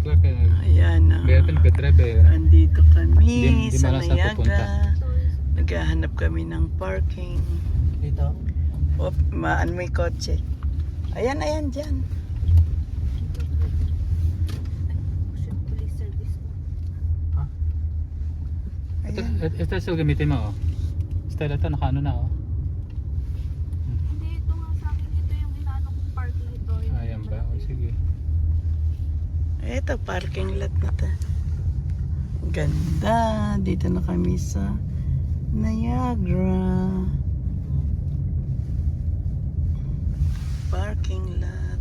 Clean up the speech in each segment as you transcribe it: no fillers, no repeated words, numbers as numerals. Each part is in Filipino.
Clark eh. Ayan na. Kaya ito nag-drive eh. Andito kami Di sa malas na pupunta. Nayaga. Naghahanap kami ng parking. Dito. Op, maan may kotse. Ayan, ayan, dyan. Police service mo. Ito still gamitin mo oh. Style ito, naka ano na oh. Hindi, ito nga sa akin. Ito yung inaano kong parking ito. Ayan ba? O sige. Ito, parking lot na to. Ganda. Dito na kami sa Niagara. Parking lot.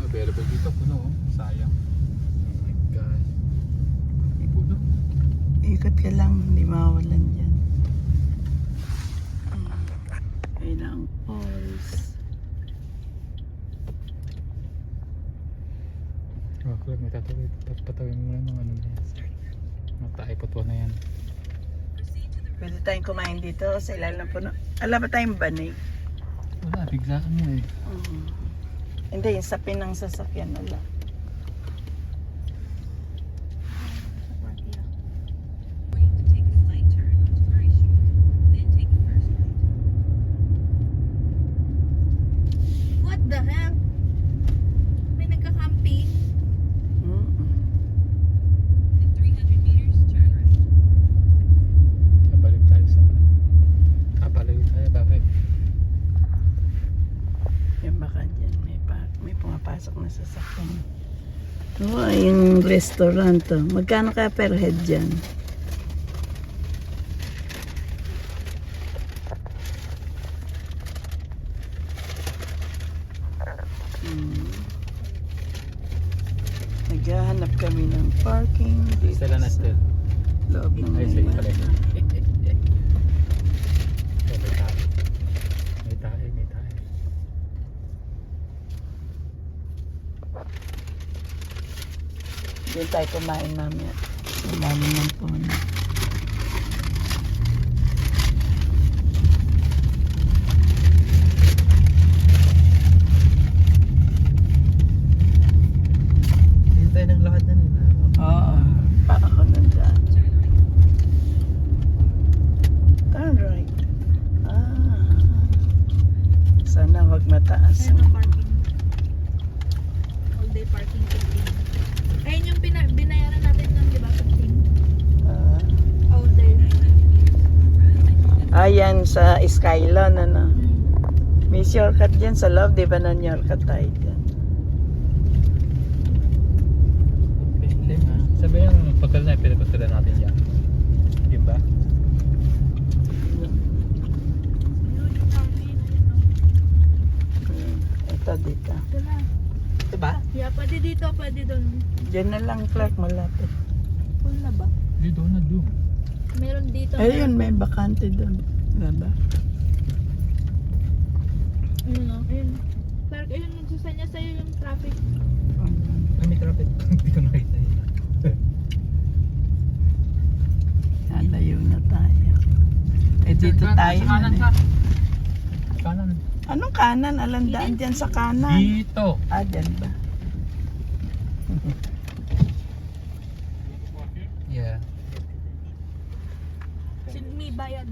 Available dito, puno oh. Sayang. Oh my God. Puno. Ikot ka lang, hindi mawalan dyan. Ayun ang falls. Oh, Clark, may tatawid. Patawin mo na ng ano na yan. Mataipot na yan. Pwede tayong kumain dito sa ilalim ng puno. Alam ba tayong banig? Wala, biglaan mo eh. Hindi, yung sapin ng sasakyan wala. What the hell? May nagka-camping. Kabalik tayo sa... Kabalik tayo, bakit? Yung baka dyan, may pumapasok na sasakyan. Oo, yung restaurant to. Magkano kaya per head dyan? Naghahanap kami ng parking dito Stella na sa still. loob ng Ay, sige pala. Niagara. May tayo, may tayo. Doon tayo kumain mamaya. Ilalim ng puno. Dito tayo ng lahat na nila. Oo. Para ako nandyan. Turn right. Sana wag mataas. Ayun ang parking. All day parking 15. Ayun yung binayaran natin ng di ba 15? Ah, All day. ayan sa Skylon, ano. May shortcut dyan sa loob, di ba non-shortcut tayo dyan? Sabi yung pagkal na pinapagkala natin yan. Di ba? Ayun yung parking. Ito dito. Ito na. Diba? Yeah, pwede dito, pwede doon. Diyan na lang, Clark, malapit. Full na ba? Di doon na doon. Meron dito. Ayun, may bakante doon. Diba? Ayun o, ayun. Clark, ayun, nagsusanya sa'yo yung traffic. May traffic. Hindi ko nakita yun. Nalayo na tayo. Eh, dito tayo. Kanan na, ka. eh. Kanan. Anong kanan? Alandaan dyan sa kanan. Dito. Ah, dyan ba? Yeah. May bayad.